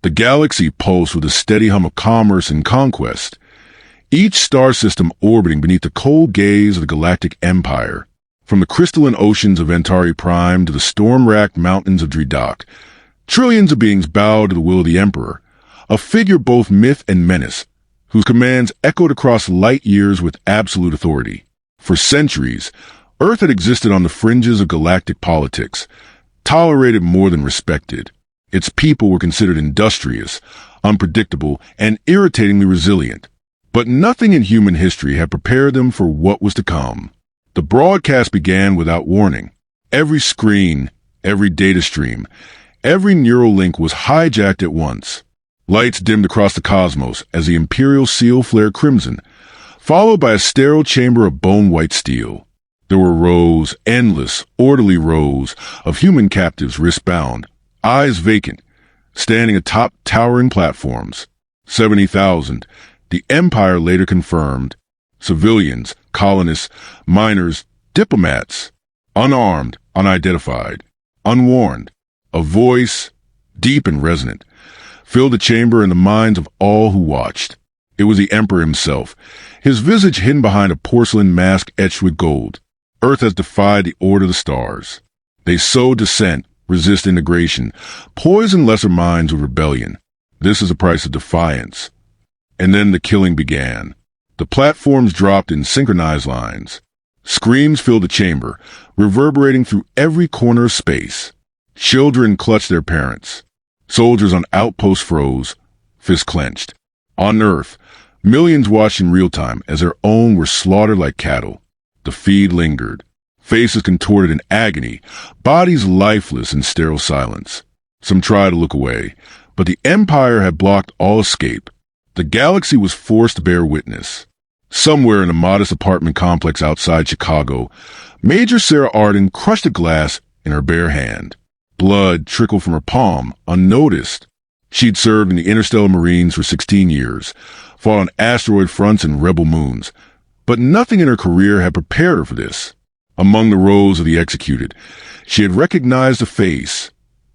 The galaxy pulsed with a steady hum of commerce and conquest, each star system orbiting beneath the cold gaze of the Galactic Empire. From the crystalline oceans of Antari Prime to the storm-racked mountains of Dredok, trillions of beings bowed to the will of the Emperor, a figure both myth and menace, whose commands echoed across light years with absolute authority. For centuries, Earth had existed on the fringes of galactic politics, tolerated more than respected. Its people were considered industrious, unpredictable, and irritatingly resilient. But nothing in human history had prepared them for what was to come. The broadcast began without warning. Every screen, every data stream, every neural link was hijacked at once. Lights dimmed across the cosmos as the Imperial seal flared crimson, followed by a sterile chamber of bone-white steel. There were rows, endless, orderly rows, of human captives wrist-bound, eyes vacant, standing atop towering platforms. 70,000, the Empire later confirmed. Civilians, colonists, miners, diplomats, unarmed, unidentified, unwarned. A voice, deep and resonant, filled the chamber and the minds of all who watched. It was the Emperor himself, his visage hidden behind a porcelain mask etched with gold. Earth has defied the order of the stars. They sow dissent, resist integration, poison lesser minds with rebellion. This is the price of defiance. And then the killing began. The platforms dropped in synchronized lines. Screams filled the chamber, reverberating through every corner of space. Children clutched their parents. Soldiers on outposts froze, fists clenched. On Earth, millions watched in real time as their own were slaughtered like cattle. The feed lingered, faces contorted in agony, bodies lifeless in sterile silence. Some tried to look away, but the Empire had blocked all escape. The galaxy was forced to bear witness. Somewhere in a modest apartment complex outside Chicago, Major Sarah Arden crushed a glass in her bare hand. Blood trickled from her palm, unnoticed. She'd served in the Interstellar Marines for 16 years, fought on asteroid fronts and rebel moons, but nothing in her career had prepared her for this. Among the rows of the executed, she had recognized a face.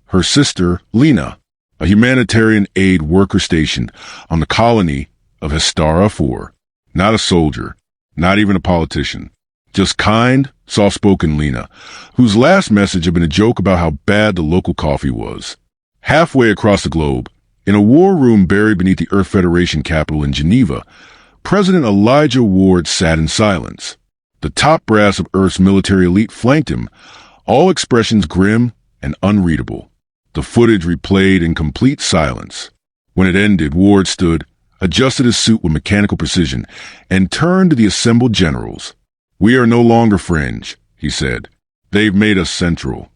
Her sister, Lena, a humanitarian aid worker stationed on the colony of Hestara 4. Not a soldier, not even a politician. Just kind, soft-spoken Lena, whose last message had been a joke about how bad the local coffee was. Halfway across the globe, in a war room buried beneath the Earth Federation capital in Geneva, President Elijah Ward sat in silence. The top brass of Earth's military elite flanked him, all expressions grim and unreadable. The footage replayed in complete silence. When it ended, Ward stood, adjusted his suit with mechanical precision, and turned to the assembled generals. "We are no longer fringe," he said. "They've made us central."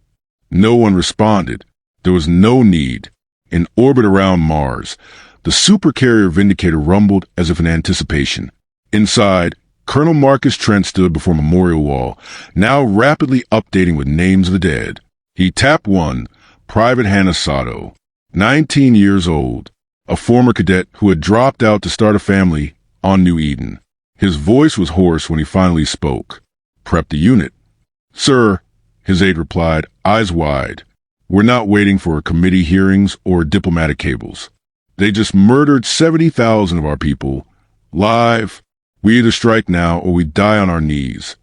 No one responded. There was no need. In orbit around Mars, the supercarrier Vindicator rumbled as if in anticipation. Inside, Colonel Marcus Trent stood before a memorial wall, now rapidly updating with names of the dead. He tapped one, Private Hannah Sato, 19 years old, a former cadet who had dropped out to start a family on New Eden. His voice was hoarse when he finally spoke. "Prep the unit." "Sir," his aide replied, eyes wide. "We're not waiting for committee hearings or diplomatic cables. They just murdered 70,000 of our people. Live. We either strike now or we die on our knees."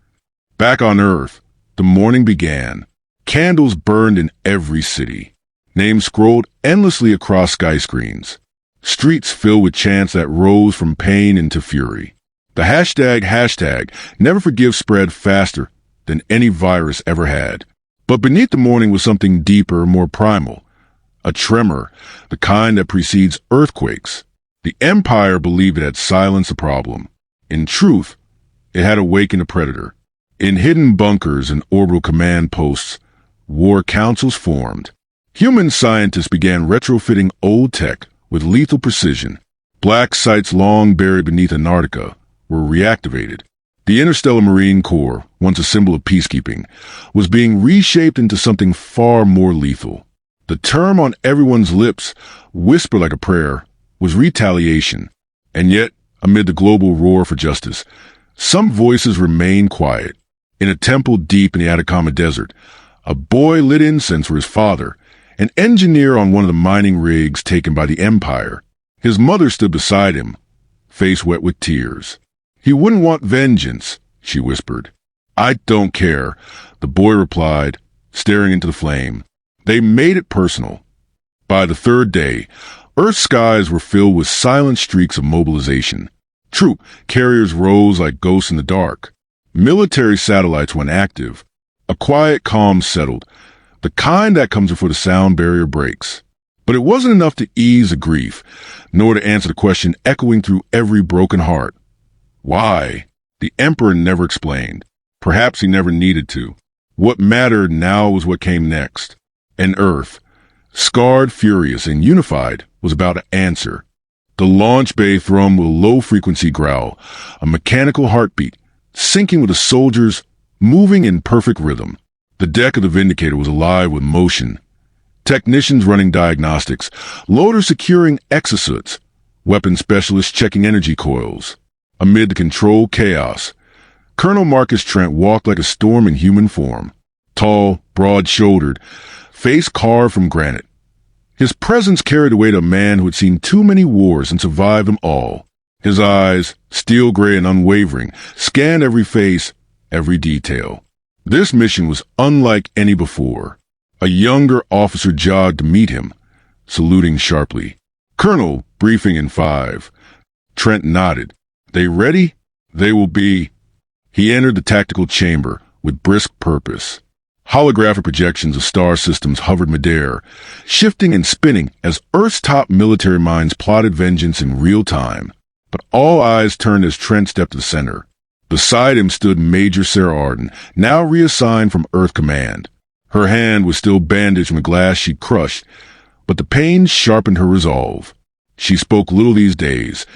Back on Earth, the morning began. Candles burned in every city. Names scrolled endlessly across sky screens. Streets filled with chants that rose from pain into fury. The hashtag never forgive spread faster than any virus ever had. But beneath the mourning was something deeper, more primal. A tremor, the kind that precedes earthquakes. The Empire believed it had silenced the problem. In truth, it had awakened a predator. In hidden bunkers and orbital command posts, war councils formed. Human scientists began retrofitting old tech with lethal precision. Black sites long buried beneath Antarctica were reactivated. The Interstellar Marine Corps, once a symbol of peacekeeping, was being reshaped into something far more lethal. The term on everyone's lips, whispered like a prayer, was retaliation. And yet, amid the global roar for justice, some voices remained quiet. In a temple deep in the Atacama Desert, a boy lit incense for his father an engineer on one of the mining rigs taken by the Empire. His mother stood beside him, face wet with tears. "He wouldn't want vengeance," she whispered. "I don't care," the boy replied, staring into the flame. They made it personal. By the third day, Earth's skies were filled with silent streaks of mobilization. Troop carriers rose like ghosts in the dark. Military satellites went active. A quiet calm settled, the kind that comes before the sound barrier breaks. But it wasn't enough to ease the grief, nor to answer the question echoing through every broken heart. Why? The Emperor never explained. Perhaps he never needed to. What mattered now was what came next. And Earth, scarred, furious, and unified, was about to answer. The launch bay thrummed with a low-frequency growl, a mechanical heartbeat, syncing with the soldiers, moving in perfect rhythm. The deck of the Vindicator was alive with motion. Technicians running diagnostics, loaders securing exosuits, weapon specialists checking energy coils. Amid the controlled chaos, Colonel Marcus Trent walked like a storm in human form. Tall, broad-shouldered, face carved from granite. His presence carried the weight of a man who had seen too many wars and survived them all. His eyes, steel gray and unwavering, scanned every face, every detail. This mission was unlike any before. A younger officer jogged to meet him, saluting sharply. "Colonel, briefing in 5. Trent nodded. "They ready?" "They will be." He entered the tactical chamber with brisk purpose. Holographic projections of star systems hovered midair, shifting and spinning as Earth's top military minds plotted vengeance in real time. But all eyes turned as Trent stepped to the center. Beside him stood Major Sarah Arden, now reassigned from Earth Command. Her hand was still bandaged from the glass she'd crushed, but the pain sharpened her resolve. She spoke little these days,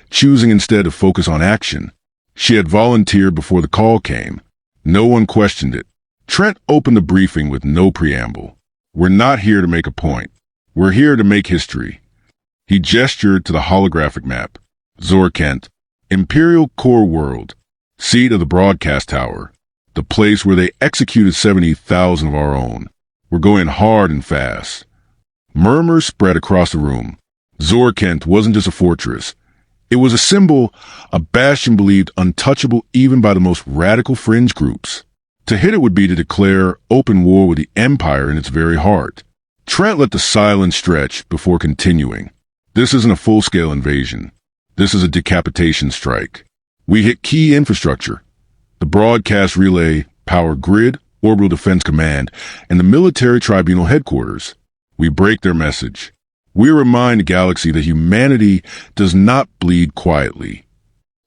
choosing instead to focus on action. She had volunteered before the call came. No one questioned it. Trent opened the briefing with no preamble. "We're not here to make a point. We're here to make history." He gestured to the holographic map. Zorkent, Imperial Core World, seat of the broadcast tower, the place where they executed 70,000 of our own. "We're going hard and fast." Murmurs spread across the room. Zorkent wasn't just a fortress. It was a symbol, a bastion believed untouchable even by the most radical fringe groups. To hit it would be to declare open war with the Empire in its very heart. Trent let the silence stretch before continuing. "This isn't a full-scale invasion. This is a decapitation strike. We hit key infrastructure. The broadcast relay, power grid, orbital defense command, and the military tribunal headquarters. We break their message. We remind the galaxy that humanity does not bleed quietly."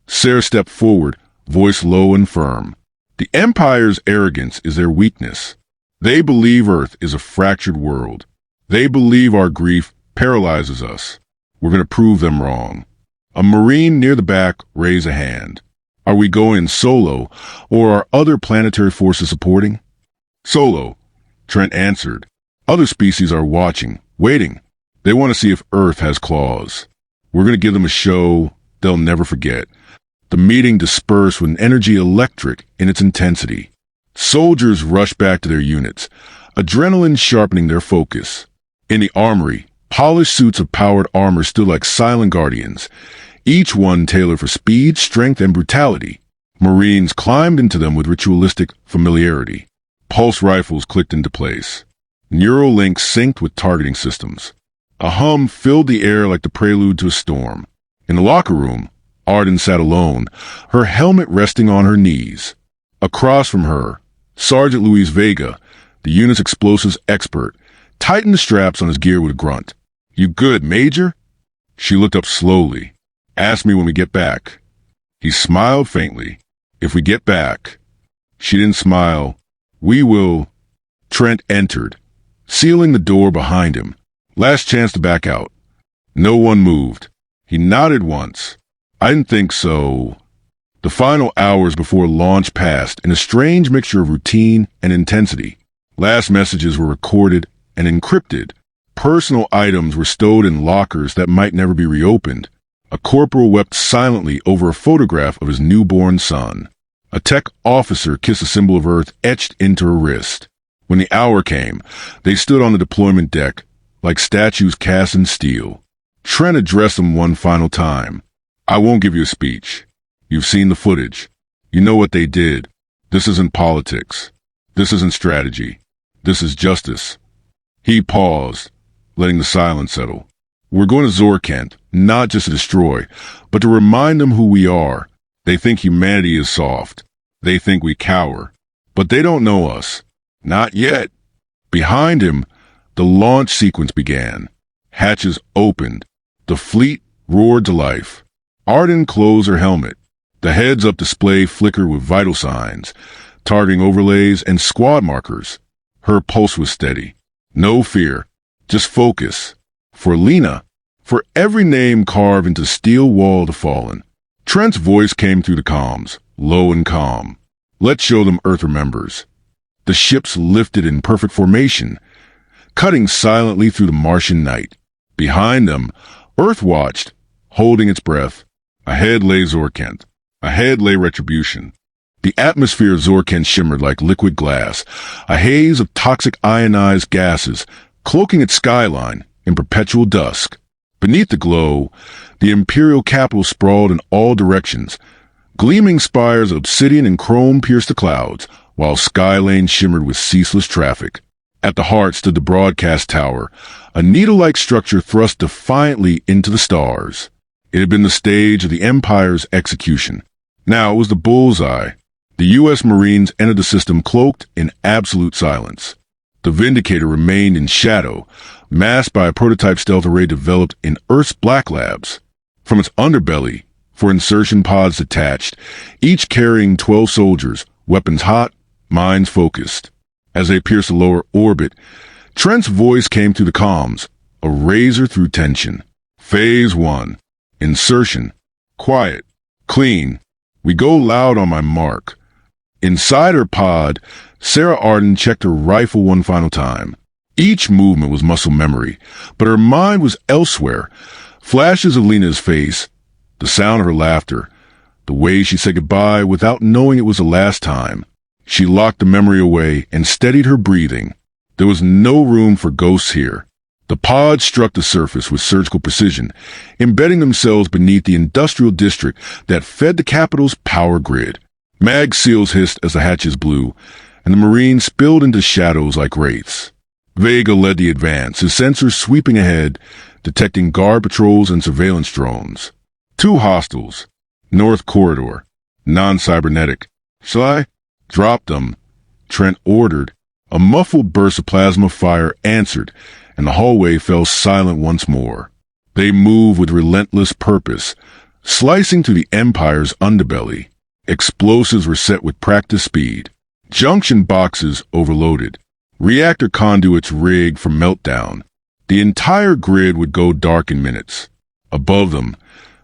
Sarah stepped forward, voice low and firm. "The Empire's arrogance is their weakness. They believe Earth is a fractured world. They believe our grief paralyzes us. We're going to prove them wrong." A Marine near the back raised a hand. "Are we going solo, or are other planetary forces supporting?" "Solo," Trent answered. "Other species are watching, waiting. They want to see if Earth has claws. We're going to give them a show they'll never forget." The meeting dispersed with an energy electric in its intensity. Soldiers rushed back to their units, adrenaline sharpening their focus. In the armory, polished suits of powered armor stood like silent guardians, each one tailored for speed, strength, and brutality. Marines climbed into them with ritualistic familiarity. Pulse rifles clicked into place. Neural links synced with targeting systems. A hum filled the air like the prelude to a storm. In the locker room, Arden sat alone, her helmet resting on her knees. Across from her, Sergeant Luis Vega, the unit's explosives expert, tightened the straps on his gear with a grunt. "You good, Major?" She looked up slowly. "Ask me when we get back." He smiled faintly. "If we get back." She didn't smile. "We will." Trent entered, sealing the door behind him. Last chance to back out. No one moved. He nodded once. "I didn't think so." The final hours before launch passed in a strange mixture of routine and intensity. Last messages were recorded and encrypted. Personal items were stowed in lockers that might never be reopened. A corporal wept silently over a photograph of his newborn son. A tech officer kissed a symbol of Earth etched into her wrist. When the hour came, they stood on the deployment deck, like statues cast in steel. Trent addressed them one final time. "I won't give you a speech. You've seen the footage. You know what they did. This isn't politics. This isn't strategy. This is justice." He paused, letting the silence settle. "We're going to Zorkent, not just to destroy, but to remind them who we are. They think humanity is soft. They think we cower. But they don't know us. Not yet." Behind him, the launch sequence began. Hatches opened. The fleet roared to life. Arden closed her helmet. The heads-up display flickered with vital signs, targeting overlays and squad markers. Her pulse was steady. No fear, just focus. For Lena, for every name carved into steel wall of the fallen. Trent's voice came through the comms, low and calm. "Let's show them Earth remembers." The ships lifted in perfect formation, cutting silently through the Martian night. Behind them, Earth watched, holding its breath. Ahead lay Zorkent. Ahead lay retribution. The atmosphere of Zorkent shimmered like liquid glass, a haze of toxic ionized gases cloaking its skyline in perpetual dusk. Beneath the glow, the Imperial capital sprawled in all directions. Gleaming spires of obsidian and chrome pierced the clouds, while skylanes shimmered with ceaseless traffic. At the heart stood the broadcast tower, a needle-like structure thrust defiantly into the stars. It had been the stage of the Empire's execution. Now it was the bullseye. The U.S. Marines entered the system cloaked in absolute silence. The Vindicator remained in shadow, masked by a prototype stealth array developed in Earth's Black Labs. From its underbelly, four insertion pods detached, each carrying 12 soldiers, weapons hot, minds focused. As they pierced the lower orbit, Trent's voice came through the comms, a razor through tension. Phase 1. Insertion. Quiet. Clean. We go loud on my mark. Inside her pod, Sarah Arden checked her rifle one final time. Each movement was muscle memory, but her mind was elsewhere. Flashes of Lena's face, the sound of her laughter, the way she said goodbye without knowing it was the last time. She locked the memory away and steadied her breathing. There was no room for ghosts here. The pods struck the surface with surgical precision, embedding themselves beneath the industrial district that fed the capital's power grid. Mag seals hissed as the hatches blew, and the Marines spilled into shadows like wraiths. Vega led the advance, his sensors sweeping ahead, detecting guard patrols and surveillance drones. 2 hostiles. North corridor. Non-cybernetic. "Shall I?" "Drop them," Trent ordered. A muffled burst of plasma fire answered, and the hallway fell silent once more. They moved with relentless purpose, slicing through the Empire's underbelly. Explosives were set with practice speed. Junction boxes overloaded. Reactor conduits rigged for meltdown. The entire grid would go dark in minutes. Above them,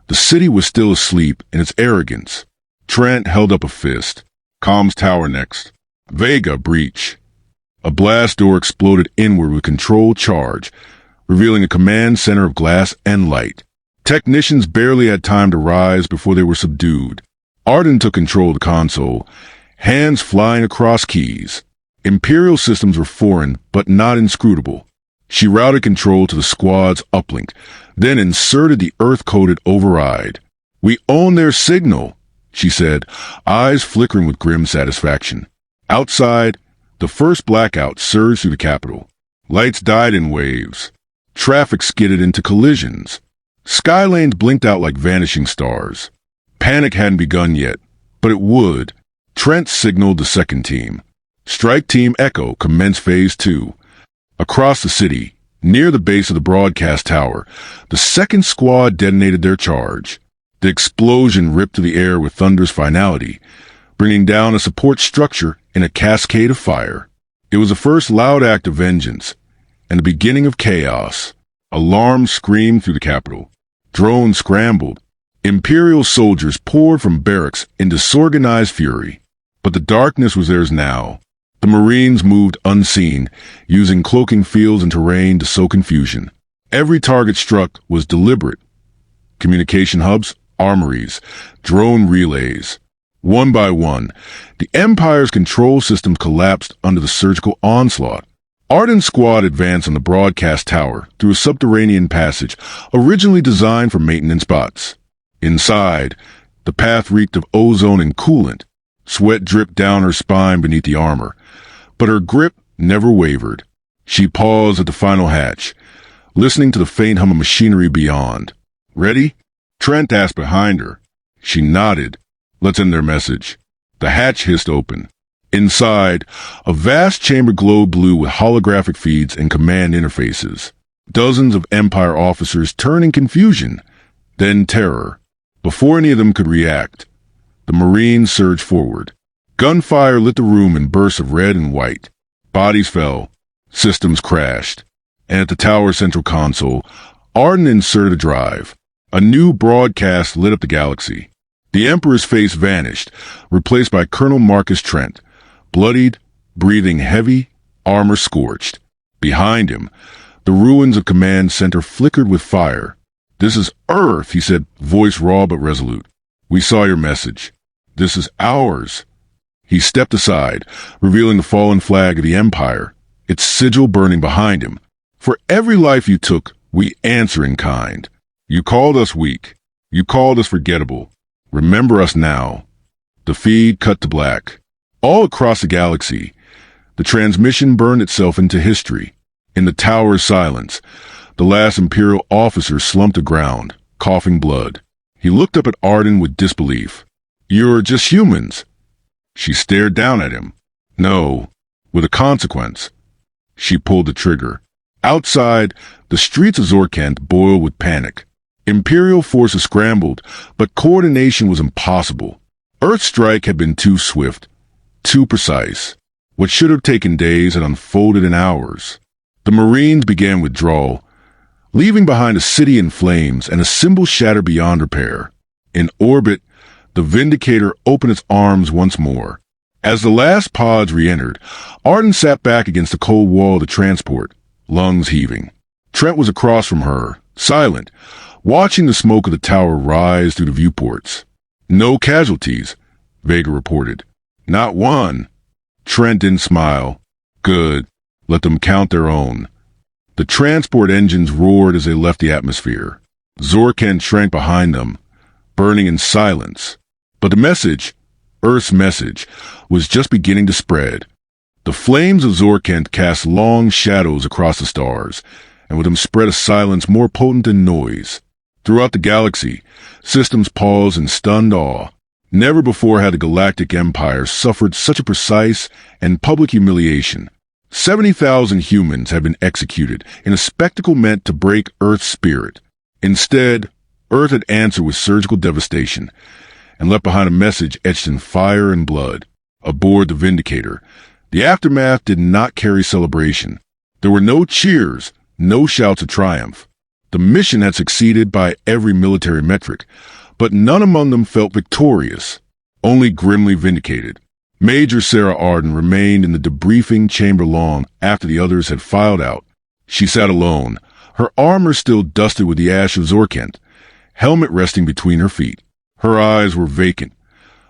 the city was still asleep in its arrogance. Trent held up a fist. "Comms tower next." Vega breach. A blast door exploded inward with controlled charge, revealing a command center of glass and light. Technicians barely had time to rise before they were subdued. Arden took control of the console, hands flying across keys. Imperial systems were foreign, but not inscrutable. She routed control to the squad's uplink, then inserted the Earth-coded override. "We own their signal," she said, eyes flickering with grim satisfaction. Outside, the first blackout surged through the capital. Lights died in waves. Traffic skidded into collisions. Skylanes blinked out like vanishing stars. Panic hadn't begun yet, but it would. Trent signaled the second team. Strike Team Echo commenced Phase 2. Across the city, near the base of the broadcast tower, the second squad detonated their charge. The explosion ripped through the air with thunderous finality, bringing down a support structure in a cascade of fire. It was the first loud act of vengeance, and the beginning of chaos. Alarms screamed through the capital. Drones scrambled. Imperial soldiers poured from barracks in disorganized fury. But the darkness was theirs now. The Marines moved unseen, using cloaking fields and terrain to sow confusion. Every target struck was deliberate. Communication hubs, armories, drone relays. One by one, the Empire's control systems collapsed under the surgical onslaught. Arden's squad advanced on the broadcast tower through a subterranean passage originally designed for maintenance bots. Inside, the path reeked of ozone and coolant. Sweat dripped down her spine beneath the armor, but her grip never wavered. She paused at the final hatch, listening to the faint hum of machinery beyond. "Ready?" Trent asked behind her. She nodded. "Let's end their message." The hatch hissed open. Inside, a vast chamber glowed blue with holographic feeds and command interfaces. Dozens of Empire officers turned in confusion, then terror. Before any of them could react, the Marines surged forward. Gunfire lit the room in bursts of red and white. Bodies fell. Systems crashed. And at the tower's central console, Arden inserted a drive. A new broadcast lit up the galaxy. The Emperor's face vanished, replaced by Colonel Marcus Trent, bloodied, breathing heavy, armor scorched. Behind him, the ruins of Command Center flickered with fire. "This is Earth," he said, voice raw but resolute. "We saw your message. This is ours." He stepped aside, revealing the fallen flag of the Empire, its sigil burning behind him. "For every life you took, we answer in kind. You called us weak. You called us forgettable. Remember us now." The feed cut to black. All across the galaxy, the transmission burned itself into history. In the tower's silence, the last Imperial officer slumped to ground, coughing blood. He looked up at Arden with disbelief. "You're just humans." She stared down at him. "No, with a consequence." She pulled the trigger. Outside, the streets of Zorkent boiled with panic. Imperial forces scrambled, but coordination was impossible. Earth's strike had been too swift, too precise. What should have taken days had unfolded in hours. The Marines began withdrawal, leaving behind a city in flames and a symbol shattered beyond repair. In orbit, the Vindicator opened its arms once more. As the last pods re-entered, Arden sat back against the cold wall of the transport, lungs heaving. Trent was across from her, silent, watching the smoke of the tower rise through the viewports. "No casualties," Vega reported. "Not one." Trent didn't smile. "Good. Let them count their own." The transport engines roared as they left the atmosphere. Zorkent shrank behind them, burning in silence. But the message, Earth's message, was just beginning to spread. The flames of Zorkent cast long shadows across the stars, and with them spread a silence more potent than noise. Throughout the galaxy, systems paused in stunned awe. Never before had the Galactic Empire suffered such a precise and public humiliation. 70,000 humans had been executed in a spectacle meant to break Earth's spirit. Instead, Earth had answered with surgical devastation and left behind a message etched in fire and blood. Aboard the Vindicator, the aftermath did not carry celebration. There were no cheers, no shouts of triumph. The mission had succeeded by every military metric, but none among them felt victorious, only grimly vindicated. Major Sarah Arden remained in the debriefing chamber long after the others had filed out. She sat alone, her armor still dusted with the ash of Zorkent, helmet resting between her feet. Her eyes were vacant,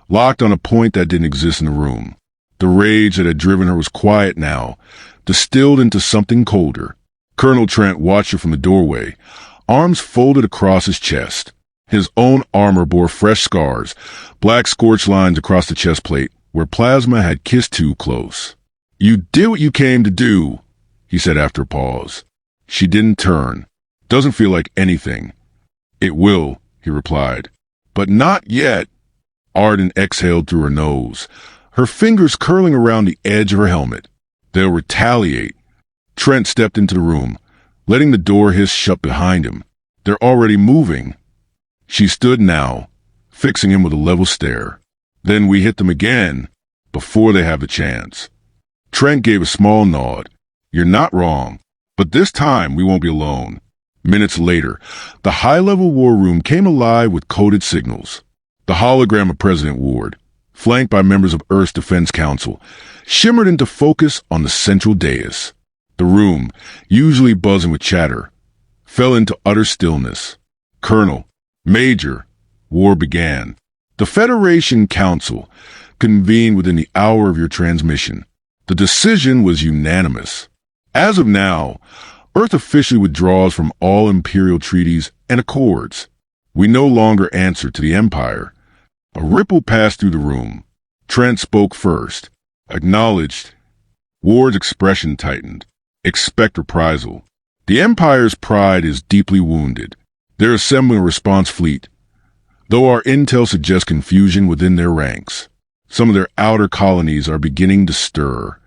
locked on a point that didn't exist in the room. The rage that had driven her was quiet now, distilled into something colder. Colonel Trent watched her from the doorway, arms folded across his chest. His own armor bore fresh scars, black scorch lines across the chest plate, where plasma had kissed too close. "You did what you came to do," he said after a pause. She didn't turn. "Doesn't feel like anything." "It will," he replied. "But not yet." Arden exhaled through her nose, her fingers curling around the edge of her helmet. "They'll retaliate." Trent stepped into the room, letting the door hiss shut behind him. "They're already moving." She stood now, fixing him with a level stare. "Then we hit them again, before they have the chance." Trent gave a small nod. "You're not wrong, but this time we won't be alone." Minutes later, the high-level war room came alive with coded signals. The hologram of President Ward, flanked by members of Earth's Defense Council, shimmered into focus on the central dais. The room, usually buzzing with chatter, fell into utter stillness. "Colonel, Major," war began. The Federation Council convened within the hour of your transmission. The decision was unanimous. As of now, Earth officially withdraws from all Imperial treaties and accords. We no longer answer to the Empire. A ripple passed through the room. Trent spoke first. Acknowledged. Ward's expression tightened. Expect reprisal. The Empire's pride is deeply wounded. They're assembling a response fleet, though our intel suggests confusion within their ranks. Some of their outer colonies are beginning to stir.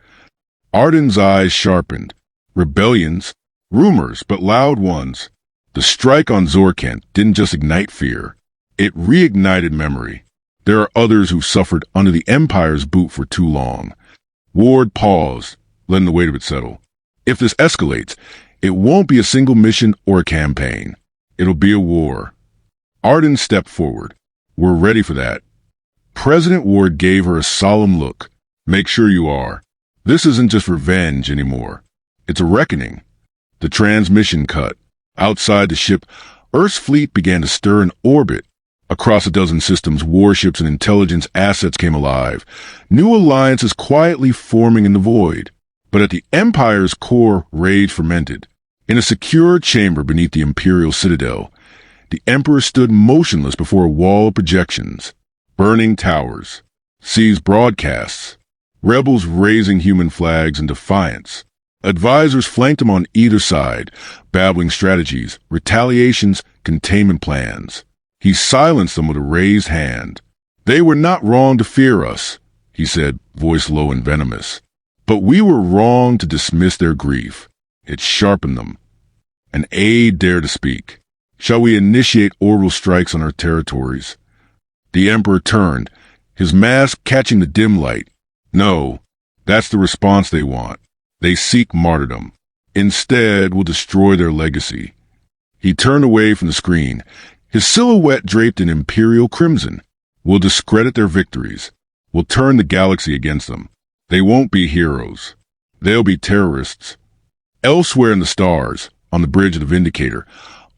Arden's eyes sharpened. Rebellions, rumors, but loud ones. The strike on Zorkent didn't just ignite fear. It reignited memory. There are others who suffered under the Empire's boot for too long. Ward paused, letting the weight of it settle. If this escalates, it won't be a single mission or a campaign. It'll be a war. Arden stepped forward. We're ready for that. President Ward gave her a solemn look. Make sure you are. This isn't just revenge anymore. It's a reckoning. The transmission cut. Outside the ship, Earth's fleet began to stir in orbit. Across a dozen systems, warships and intelligence assets came alive. New alliances quietly forming in the void. But at the Empire's core, rage fermented. In a secure chamber beneath the Imperial Citadel, the Emperor stood motionless before a wall of projections. Burning towers, seized broadcasts, rebels raising human flags in defiance. Advisors flanked him on either side, babbling strategies, retaliations, containment plans. He silenced them with a raised hand. They were not wrong to fear us, he said, voice low and venomous. But we were wrong to dismiss their grief. It sharpened them. An aide dared to speak. Shall we initiate orbital strikes on our territories? The Emperor turned, his mask catching the dim light. No, that's the response they want. They seek martyrdom. Instead, we'll destroy their legacy. He turned away from the screen, his silhouette draped in imperial crimson. We'll discredit their victories. We'll turn the galaxy against them. They won't be heroes. They'll be terrorists. Elsewhere in the stars, on the bridge of the Vindicator,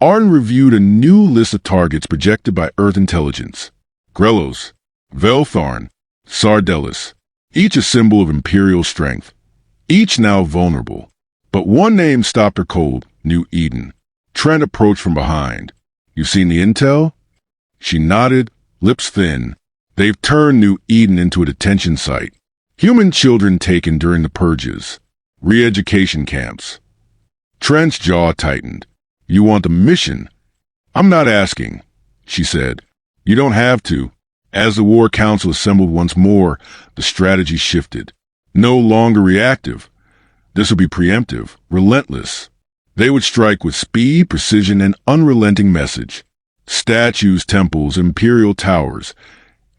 Arden reviewed a new list of targets projected by Earth intelligence. Grelos, Veltharn, Sardellis, each a symbol of imperial strength. Each now vulnerable. But one name stopped her cold, New Eden. Trent approached from behind. You seen the intel? She nodded, lips thin. They've turned New Eden into a detention site. Human children taken during the purges. Re-education camps. Trent's jaw tightened. You want the mission? I'm not asking, she said. You don't have to. As the War Council assembled once more, the strategy shifted. No longer reactive. This would be preemptive, relentless. They would strike with speed, precision, and unrelenting message. Statues, temples, imperial towers.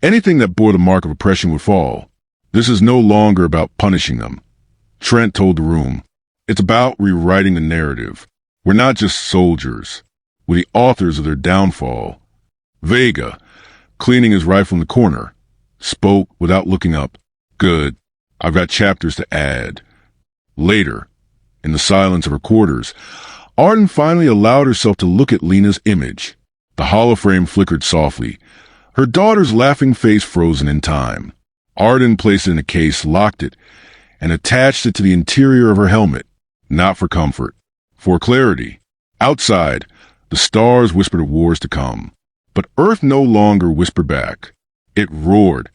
Anything that bore the mark of oppression would fall. This is no longer about punishing them. Trent told the room. It's about rewriting the narrative. We're not just soldiers. We're the authors of their downfall. Vega, cleaning his rifle in the corner, spoke without looking up. Good. I've got chapters to add. Later, in the silence of her quarters, Arden finally allowed herself to look at Lena's image. The holoframe flickered softly, her daughter's laughing face frozen in time. Arden placed it in a case, locked it, and attached it to the interior of her helmet, not for comfort, for clarity. Outside, the stars whispered of wars to come. But Earth no longer whispered back. It roared,